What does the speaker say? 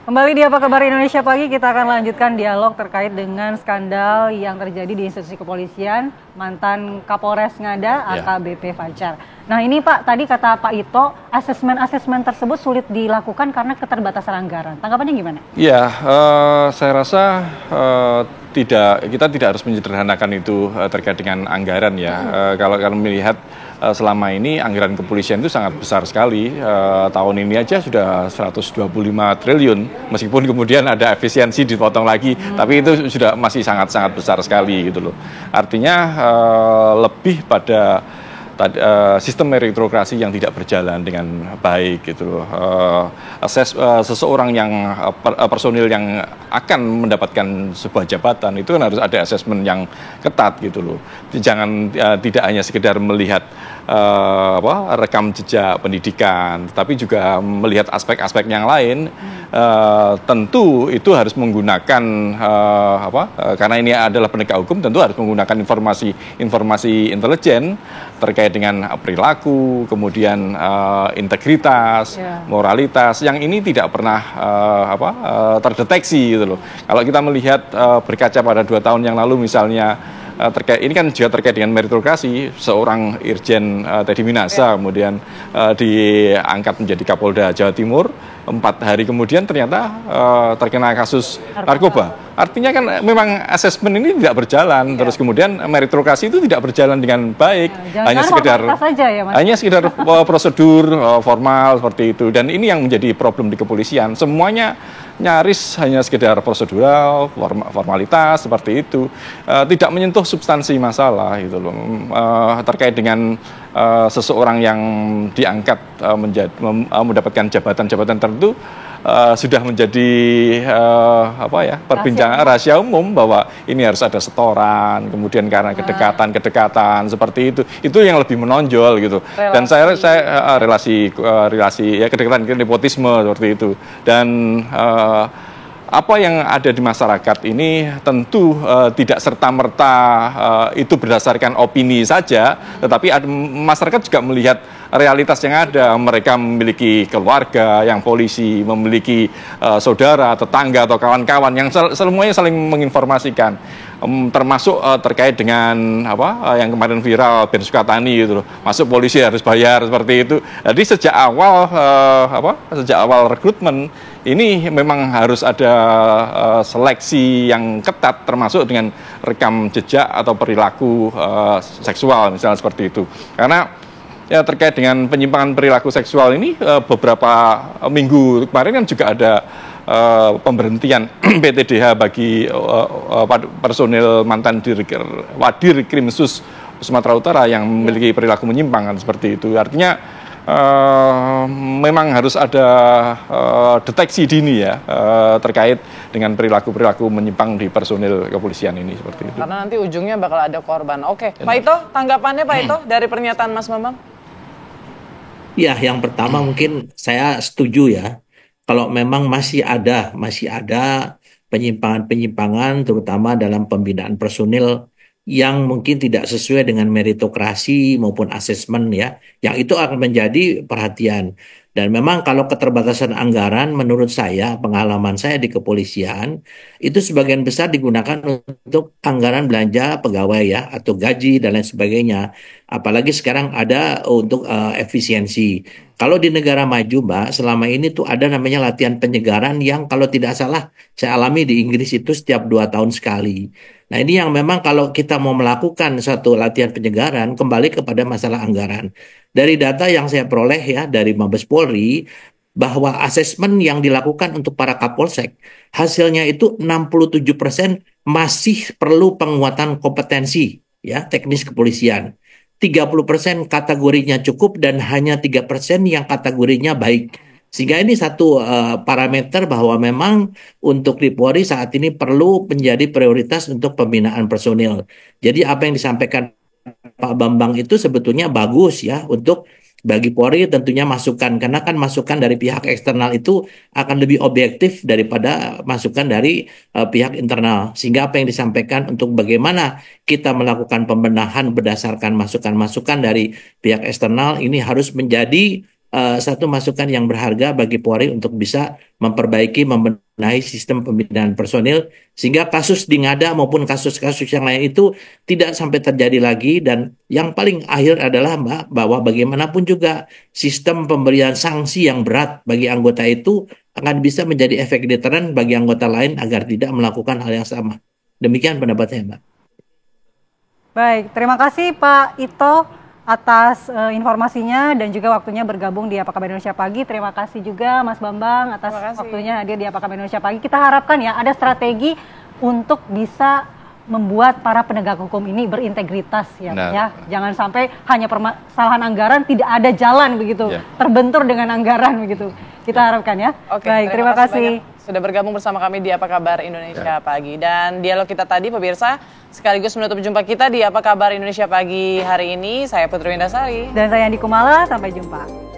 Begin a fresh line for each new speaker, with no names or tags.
Kembali di Apa Kabar Indonesia Pagi, kita akan lanjutkan dialog terkait dengan skandal yang terjadi di institusi kepolisian, mantan Kapolres Ngada AKBP Fajar. Nah ini Pak, tadi kata Pak Ito, asesmen tersebut sulit dilakukan karena keterbatasan anggaran. Tanggapannya gimana?
Ya, saya rasa kita tidak harus menyederhanakan itu terkait dengan anggaran ya. Kalau melihat selama ini anggaran kepolisian itu sangat besar sekali. Tahun ini aja sudah 125 triliun, meskipun kemudian ada efisiensi dipotong lagi, tapi itu sudah masih sangat-sangat besar sekali gitu loh. Artinya lebih pada sistem meritokrasi yang tidak berjalan dengan baik gitu loh. Seseorang yang personil yang akan mendapatkan sebuah jabatan itu kan harus ada asesmen yang ketat gitu loh. Jangan tidak hanya sekedar melihat rekam jejak pendidikan, tapi juga melihat aspek-aspek yang lain. Tentu itu harus menggunakan karena ini adalah penegak hukum, tentu harus menggunakan informasi intelijen terkait dengan perilaku, kemudian integritas, moralitas yang ini tidak pernah terdeteksi gitu loh. Kalau kita melihat berkaca pada 2 tahun yang lalu misalnya, ini kan juga terkait dengan meritokrasi. Seorang Irjen Teddy Minasa kemudian diangkat menjadi Kapolda Jawa Timur, 4 hari kemudian ternyata terkena kasus narkoba. Artinya kan memang asesmen ini tidak berjalan, terus kemudian meritokrasi itu tidak berjalan dengan baik. Hanya sekedar prosedur formal seperti itu, dan ini yang menjadi problem di kepolisian. Semuanya nyaris hanya sekedar prosedural, formalitas seperti itu, tidak menyentuh substansi masalah gitu loh. Terkait dengan seseorang yang diangkat mendapatkan jabatan-jabatan tertentu, sudah menjadi perbincangan rahasia umum bahwa ini harus ada setoran, kemudian karena kedekatan seperti itu yang lebih menonjol gitu. Dan saya relasi ya, kedekatan, nepotisme seperti itu. Dan apa yang ada di masyarakat ini tentu tidak serta-merta itu berdasarkan opini saja, tetapi masyarakat juga melihat realitas yang ada. Mereka memiliki keluarga, yang polisi memiliki saudara, tetangga atau kawan-kawan yang semuanya saling menginformasikan, termasuk terkait dengan yang kemarin viral Ben Sukatani gitu loh. Masuk polisi harus bayar seperti itu. Jadi sejak awal rekrutmen ini memang harus ada seleksi yang ketat, termasuk dengan rekam jejak atau perilaku seksual misalnya seperti itu. Karena ya terkait dengan penyimpangan perilaku seksual ini beberapa minggu kemarin kan juga ada pemberhentian PTDH bagi personil mantan Wadir Krimsus Sumatera Utara yang memiliki perilaku menyimpang kan seperti itu. Artinya memang harus ada deteksi dini ya terkait dengan perilaku menyimpang di personil kepolisian ini seperti itu.
Karena nanti ujungnya bakal ada korban. Oke, Pak Ito, tanggapannya Pak Ito dari pernyataan Mas Bambang?
Ya, yang pertama mungkin saya setuju ya. Kalau memang masih ada penyimpangan-penyimpangan terutama dalam pembinaan personil yang mungkin tidak sesuai dengan meritokrasi maupun asesmen ya, yang itu akan menjadi perhatian. Dan memang kalau keterbatasan anggaran, menurut saya, pengalaman saya di kepolisian, itu sebagian besar digunakan untuk anggaran belanja pegawai ya, atau gaji dan lain sebagainya. Apalagi sekarang ada untuk efisiensi. Kalau di negara maju, Mbak, selama ini tuh ada namanya latihan penyegaran yang kalau tidak salah saya alami di Inggris itu setiap 2 tahun sekali. Nah ini yang memang kalau kita mau melakukan satu latihan penyegaran, kembali kepada masalah anggaran. Dari data yang saya peroleh ya dari Mabes Polri, bahwa asesmen yang dilakukan untuk para Kapolsek, hasilnya itu 67% masih perlu penguatan kompetensi ya teknis kepolisian. 30% kategorinya cukup dan hanya 3% yang kategorinya baik. Sehingga ini satu parameter bahwa memang untuk di Polri saat ini perlu menjadi prioritas untuk pembinaan personil. Jadi apa yang disampaikan Pak Bambang itu sebetulnya bagus ya untuk bagi Polri tentunya masukan, karena kan masukan dari pihak eksternal itu akan lebih objektif daripada masukan dari pihak internal. Sehingga apa yang disampaikan untuk bagaimana kita melakukan pembenahan berdasarkan masukan-masukan dari pihak eksternal ini harus menjadi satu masukan yang berharga bagi Polri untuk bisa memperbaiki, membenahi sistem pembinaan personil sehingga kasus di Ngada maupun kasus-kasus yang lain itu tidak sampai terjadi lagi. Dan yang paling akhir adalah Mbak, bahwa bagaimanapun juga sistem pemberian sanksi yang berat bagi anggota itu akan bisa menjadi efek deteren bagi anggota lain agar tidak melakukan hal yang sama. Demikian pendapatnya, Mbak.
Baik, terima kasih Pak Ito atas informasinya dan juga waktunya bergabung di Apa Kabar Indonesia Pagi. Terima kasih juga Mas Bambang atas waktunya hadir di Apa Kabar Indonesia Pagi. Kita harapkan ya ada strategi untuk bisa membuat para penegak hukum ini berintegritas ya, ya. Jangan sampai hanya permasalahan anggaran tidak ada jalan begitu, terbentur dengan anggaran begitu. Kita harapkan ya.
Oke,
baik, terima kasih.
Sudah bergabung bersama kami di Apa Kabar Indonesia Pagi. Dan dialog kita tadi pemirsa sekaligus menutup jumpa kita di Apa Kabar Indonesia Pagi hari ini. Saya Putri Windasari.
Dan saya Andi Kumala, sampai jumpa.